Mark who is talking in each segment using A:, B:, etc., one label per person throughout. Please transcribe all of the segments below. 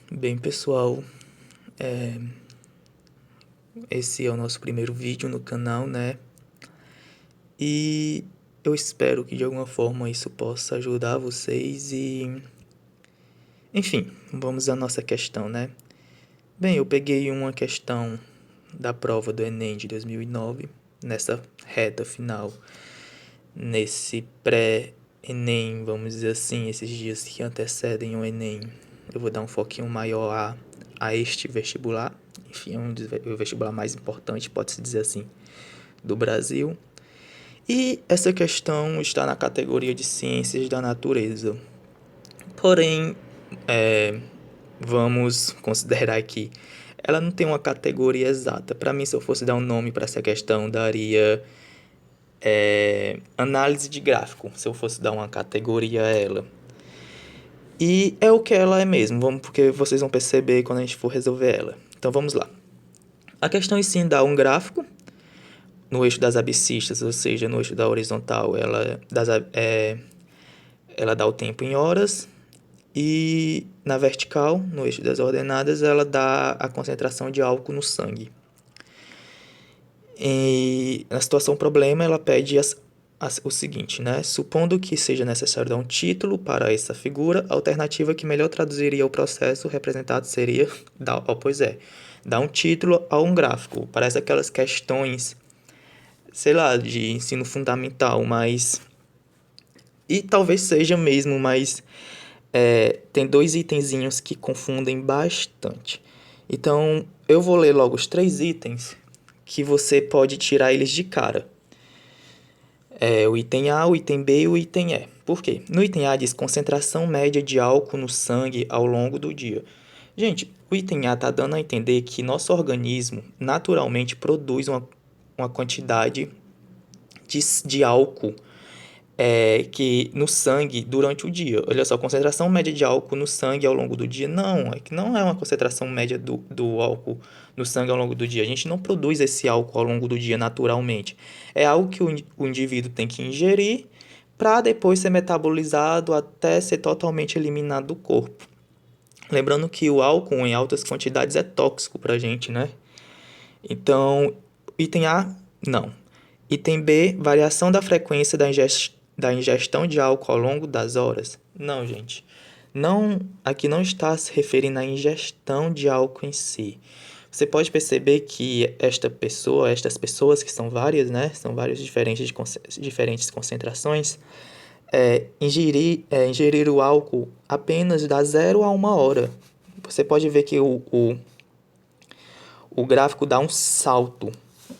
A: Bem, pessoal, é, esse é o nosso primeiro vídeo no canal, né? E eu espero que de alguma forma isso possa ajudar vocês enfim, vamos à nossa questão, né? Bem, eu peguei uma questão da prova do Enem de 2009, nessa reta final, nesse pré-Enem, vamos dizer assim, esses dias que antecedem o Enem. Eu vou dar um foquinho maior a este vestibular. Enfim, é o vestibular mais importante, pode-se dizer assim, do Brasil. E essa questão está na categoria de ciências da natureza. Porém, é, vamos considerar que ela não tem uma categoria exata. Para mim, se eu fosse dar um nome para essa questão, daria análise de gráfico, se eu fosse dar uma categoria a ela. E é o que ela é mesmo, porque vocês vão perceber quando a gente for resolver ela. Então vamos lá. A questão em si dá um gráfico no eixo das abscissas, ou seja, no eixo da horizontal, ela dá o tempo em horas, e na vertical, no eixo das ordenadas, ela dá a concentração de álcool no sangue. E na situação problema, ela pede o seguinte, né? Supondo que seja necessário dar um título para essa figura, a alternativa que melhor traduziria o processo representado seria dar um título a um gráfico. Parece aquelas questões, sei lá, de ensino fundamental, mas e talvez seja mesmo, mas tem dois itenzinhos que confundem bastante. Então, eu vou ler logo os 3 itens que você pode tirar eles de cara. O item A, o item B e o item E. Por quê? No item A diz concentração média de álcool no sangue ao longo do dia. Gente, o item A está dando a entender que nosso organismo naturalmente produz uma quantidade de álcool que no sangue durante o dia. Olha só, concentração média de álcool no sangue ao longo do dia. Não, é que não é uma concentração média do álcool no sangue ao longo do dia. A gente não produz esse álcool ao longo do dia naturalmente. É algo que o indivíduo tem que ingerir para depois ser metabolizado até ser totalmente eliminado do corpo. Lembrando que o álcool em altas quantidades é tóxico para a gente, né? Então, item A, não. Item B, variação da frequência da ingestão de álcool ao longo das horas. Não, gente. Não, aqui não está se referindo à ingestão de álcool em si. Você pode perceber que estas pessoas, que são várias, né? São várias diferentes concentrações, ingerir o álcool apenas da 0 a 1 hora. Você pode ver que o gráfico dá um salto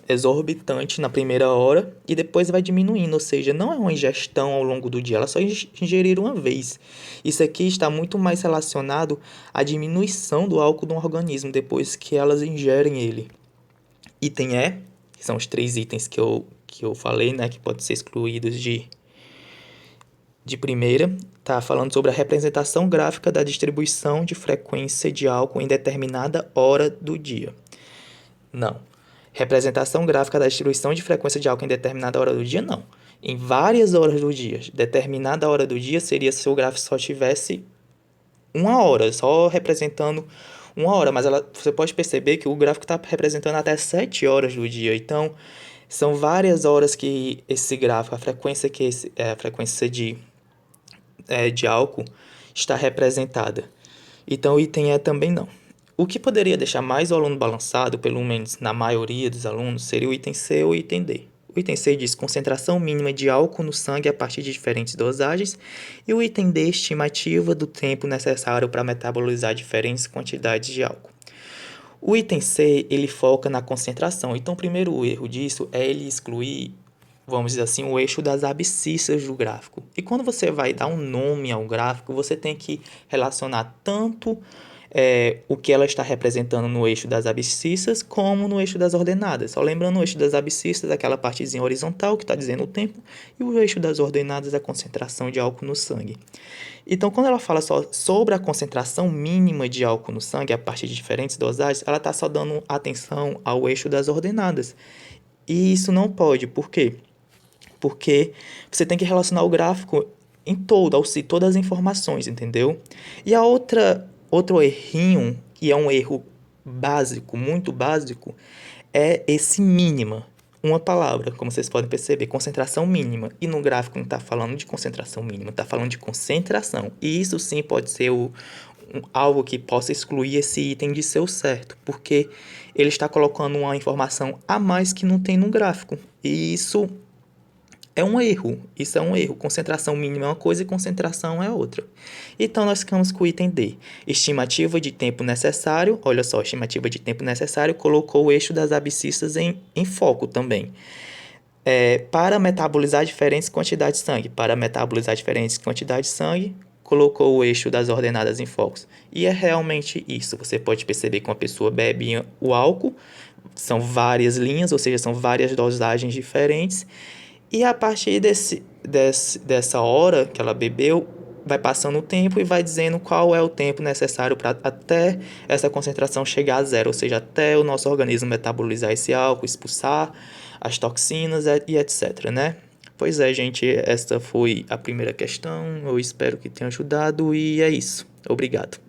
A: exorbitante na primeira hora e depois vai diminuindo, ou seja, não é uma ingestão ao longo do dia, elas só ingeriram uma vez. Isso aqui está muito mais relacionado à diminuição do álcool no organismo depois que elas ingerem ele. Item E, que são os 3 itens que eu falei, né, que podem ser excluídos de primeira, tá falando sobre a representação gráfica da distribuição de frequência de álcool em determinada hora do dia. Não. Representação gráfica da distribuição de frequência de álcool em determinada hora do dia, não. Em várias horas do dia. Determinada hora do dia seria se o gráfico só tivesse 1 hora, só representando 1 hora. Mas você pode perceber que o gráfico está representando até 7 horas do dia. Então, são várias horas que esse gráfico, a frequência de álcool está representada. Então, o item E também não. O que poderia deixar mais o aluno balançado, pelo menos na maioria dos alunos, seria o item C ou o item D. O item C diz concentração mínima de álcool no sangue a partir de diferentes dosagens, e o item D, estimativa do tempo necessário para metabolizar diferentes quantidades de álcool. O item C, ele foca na concentração. Então, o primeiro erro disso é ele excluir, vamos dizer assim, o eixo das abscissas do gráfico. E quando você vai dar um nome ao gráfico, você tem que relacionar tanto o que ela está representando no eixo das abscissas como no eixo das ordenadas. Só lembrando, o eixo das abscissas, aquela partezinha horizontal que está dizendo o tempo, e o eixo das ordenadas, a concentração de álcool no sangue. Então, quando ela fala só sobre a concentração mínima de álcool no sangue a partir de diferentes dosagens, ela está só dando atenção ao eixo das ordenadas. E isso não pode. Por quê? Porque você tem que relacionar o gráfico em todo, ao si, todas as informações, entendeu? E a outra Outro errinho, que é um erro básico, muito básico, é esse mínima. Uma palavra, como vocês podem perceber, concentração mínima. E no gráfico não está falando de concentração mínima, está falando de concentração. E isso sim pode ser algo que possa excluir esse item de seu certo, porque ele está colocando uma informação a mais que não tem no gráfico. E isso é um erro. Isso é um erro. Concentração mínima é uma coisa e concentração é outra. Então, nós ficamos com o item D. Estimativa de tempo necessário. Olha só, estimativa de tempo necessário colocou o eixo das abscissas em foco também. Para metabolizar diferentes quantidades de sangue. Para metabolizar diferentes quantidades de sangue, colocou o eixo das ordenadas em focos. E é realmente isso. Você pode perceber que uma pessoa bebe o álcool, são várias linhas, ou seja, são várias dosagens diferentes. E a partir dessa hora que ela bebeu, vai passando o tempo e vai dizendo qual é o tempo necessário para até essa concentração chegar a zero, ou seja, até o nosso organismo metabolizar esse álcool, expulsar as toxinas e etc, né? Pois é, gente, esta foi a primeira questão. Eu espero que tenha ajudado e é isso. Obrigado.